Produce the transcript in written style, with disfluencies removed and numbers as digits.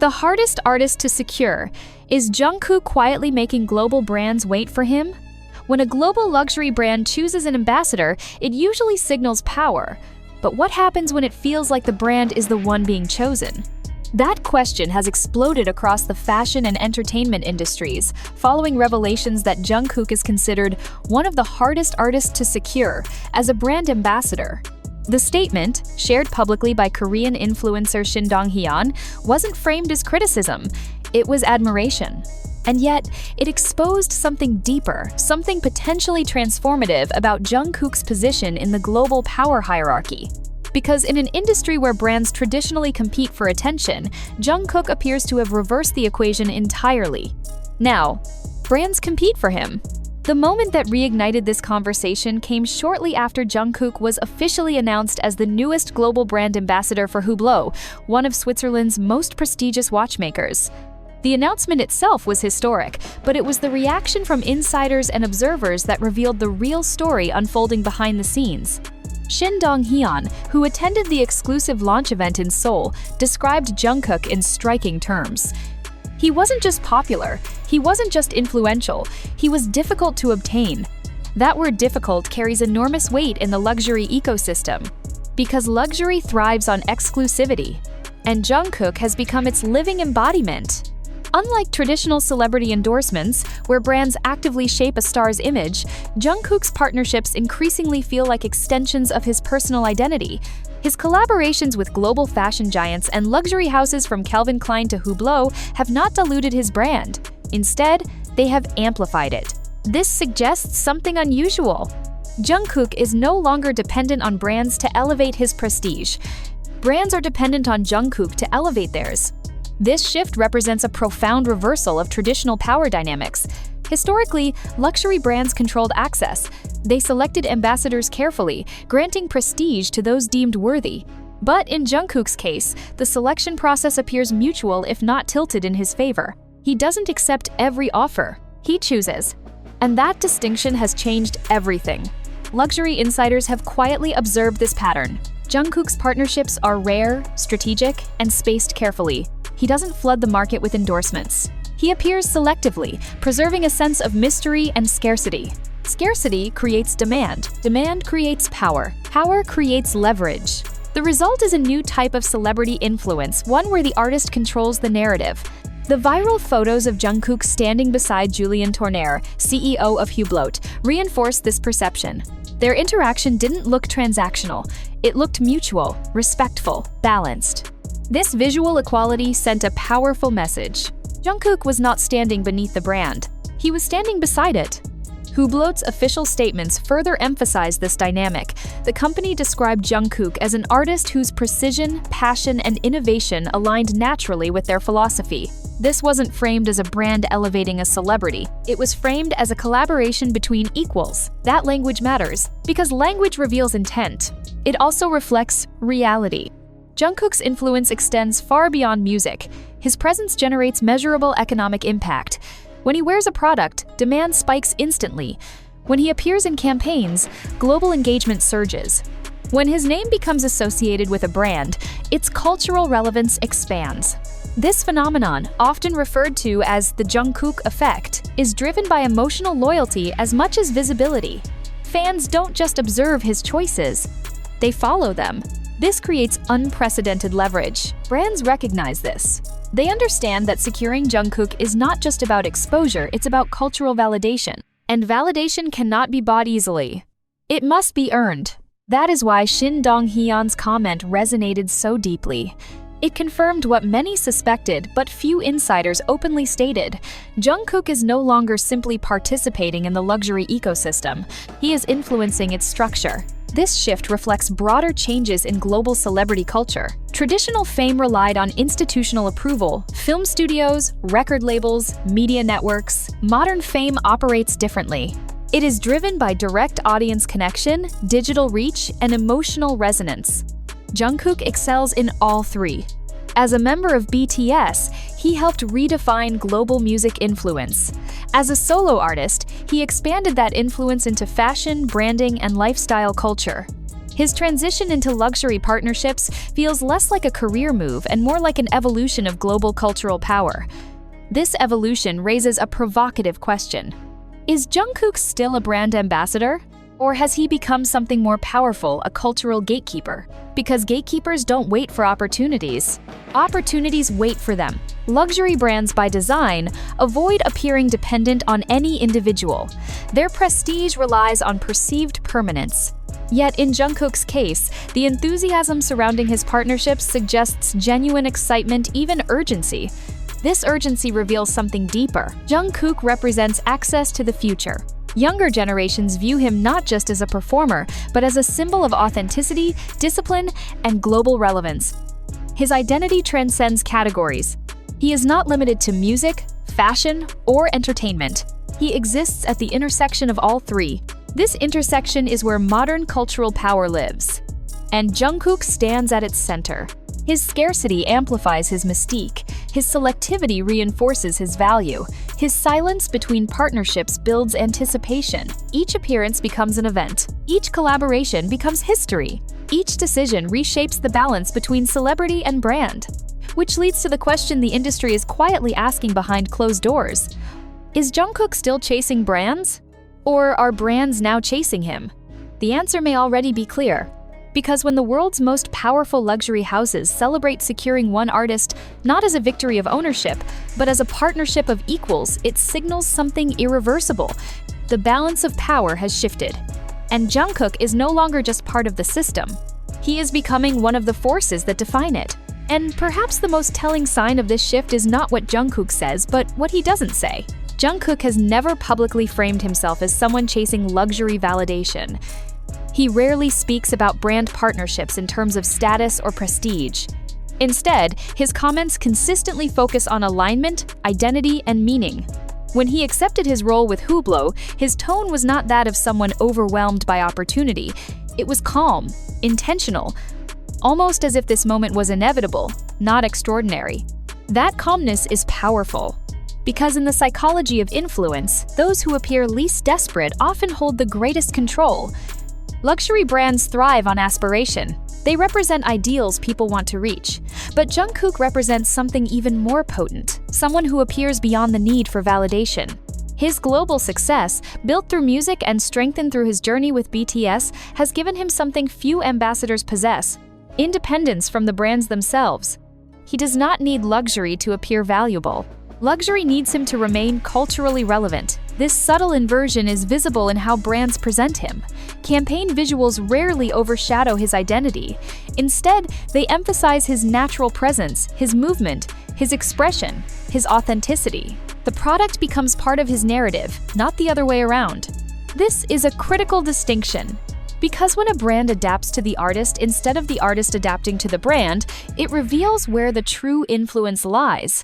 The hardest artist to secure. Is Jungkook quietly making global brands wait for him? When a global luxury brand chooses an ambassador, it usually signals power. But what happens when it feels like the brand is the one being chosen? That question has exploded across the fashion and entertainment industries, following revelations that Jungkook is considered one of the hardest artists to secure as a brand ambassador. The statement, shared publicly by Korean influencer Shin Dong-hyun, wasn't framed as criticism, it was admiration. And yet, it exposed something deeper, something potentially transformative about Jungkook's position in the global power hierarchy. Because in an industry where brands traditionally compete for attention, Jungkook appears to have reversed the equation entirely. Now, brands compete for him. The moment that reignited this conversation came shortly after Jungkook was officially announced as the newest global brand ambassador for Hublot, one of Switzerland's most prestigious watchmakers. The announcement itself was historic, but it was the reaction from insiders and observers that revealed the real story unfolding behind the scenes. Shin Dong-hyun, who attended the exclusive launch event in Seoul, described Jungkook in striking terms. He wasn't just popular, he wasn't just influential, he was difficult to obtain. That word difficult carries enormous weight in the luxury ecosystem, because luxury thrives on exclusivity, and Jungkook has become its living embodiment. Unlike traditional celebrity endorsements, where brands actively shape a star's image, Jungkook's partnerships increasingly feel like extensions of his personal identity. His collaborations with global fashion giants and luxury houses from Calvin Klein to Hublot have not diluted his brand. Instead, they have amplified it. This suggests something unusual. Jungkook is no longer dependent on brands to elevate his prestige. Brands are dependent on Jungkook to elevate theirs. This shift represents a profound reversal of traditional power dynamics. Historically, luxury brands controlled access. They selected ambassadors carefully, granting prestige to those deemed worthy. But in Jungkook's case, the selection process appears mutual if not tilted in his favor. He doesn't accept every offer, he chooses. And that distinction has changed everything. Luxury insiders have quietly observed this pattern. Jungkook's partnerships are rare, strategic, and spaced carefully. He doesn't flood the market with endorsements. He appears selectively, preserving a sense of mystery and scarcity. Scarcity creates demand. Demand creates power. Power creates leverage. The result is a new type of celebrity influence, one where the artist controls the narrative. The viral photos of Jungkook standing beside Julien Tournaire, CEO of Hublot, reinforced this perception. Their interaction didn't look transactional. It looked mutual, respectful, balanced. This visual equality sent a powerful message. Jungkook was not standing beneath the brand. He was standing beside it. Hublot's official statements further emphasized this dynamic. The company described Jungkook as an artist whose precision, passion, and innovation aligned naturally with their philosophy. This wasn't framed as a brand elevating a celebrity. It was framed as a collaboration between equals. That language matters, because language reveals intent. It also reflects reality. Jungkook's influence extends far beyond music. His presence generates measurable economic impact. When he wears a product, demand spikes instantly. When he appears in campaigns, global engagement surges. When his name becomes associated with a brand, its cultural relevance expands. This phenomenon, often referred to as the Jungkook effect, is driven by emotional loyalty as much as visibility. Fans don't just observe his choices, they follow them. This creates unprecedented leverage. Brands recognize this. They understand that securing Jungkook is not just about exposure, it's about cultural validation. And validation cannot be bought easily. It must be earned. That is why Shin Dong-hyun's comment resonated so deeply. It confirmed what many suspected, but few insiders openly stated. Jungkook is no longer simply participating in the luxury ecosystem. He is influencing its structure. This shift reflects broader changes in global celebrity culture. Traditional fame relied on institutional approval, film studios, record labels, media networks. Modern fame operates differently. It is driven by direct audience connection, digital reach, and emotional resonance. Jungkook excels in all three. As a member of BTS, he helped redefine global music influence. As a solo artist, he expanded that influence into fashion, branding, and lifestyle culture. His transition into luxury partnerships feels less like a career move and more like an evolution of global cultural power. This evolution raises a provocative question. Is Jungkook still a brand ambassador? Or has he become something more powerful, a cultural gatekeeper? Because gatekeepers don't wait for opportunities. Opportunities wait for them. Luxury brands by design avoid appearing dependent on any individual. Their prestige relies on perceived permanence. Yet in Jungkook's case, the enthusiasm surrounding his partnerships suggests genuine excitement, even urgency. This urgency reveals something deeper. Jungkook represents access to the future. Younger generations view him not just as a performer, but as a symbol of authenticity, discipline, and global relevance. His identity transcends categories. He is not limited to music, fashion, or entertainment. He exists at the intersection of all three. This intersection is where modern cultural power lives. And Jungkook stands at its center. His scarcity amplifies his mystique. His selectivity reinforces his value. His silence between partnerships builds anticipation. Each appearance becomes an event. Each collaboration becomes history. Each decision reshapes the balance between celebrity and brand. Which leads to the question the industry is quietly asking behind closed doors. Is Jungkook still chasing brands? Or are brands now chasing him? The answer may already be clear. Because when the world's most powerful luxury houses celebrate securing one artist not as a victory of ownership, but as a partnership of equals, it signals something irreversible. The balance of power has shifted. And Jungkook is no longer just part of the system. He is becoming one of the forces that define it. And perhaps the most telling sign of this shift is not what Jungkook says, but what he doesn't say. Jungkook has never publicly framed himself as someone chasing luxury validation. He rarely speaks about brand partnerships in terms of status or prestige. Instead, his comments consistently focus on alignment, identity, and meaning. When he accepted his role with Hublot, his tone was not that of someone overwhelmed by opportunity. It was calm, intentional, almost as if this moment was inevitable, not extraordinary. That calmness is powerful. Because in the psychology of influence, those who appear least desperate often hold the greatest control. Luxury brands thrive on aspiration. They represent ideals people want to reach. But Jungkook represents something even more potent, someone who appears beyond the need for validation. His global success, built through music and strengthened through his journey with BTS, has given him something few ambassadors possess: independence from the brands themselves. He does not need luxury to appear valuable. Luxury needs him to remain culturally relevant. This subtle inversion is visible in how brands present him. Campaign visuals rarely overshadow his identity. Instead, they emphasize his natural presence, his movement, his expression, his authenticity. The product becomes part of his narrative, not the other way around. This is a critical distinction. Because when a brand adapts to the artist instead of the artist adapting to the brand, it reveals where the true influence lies.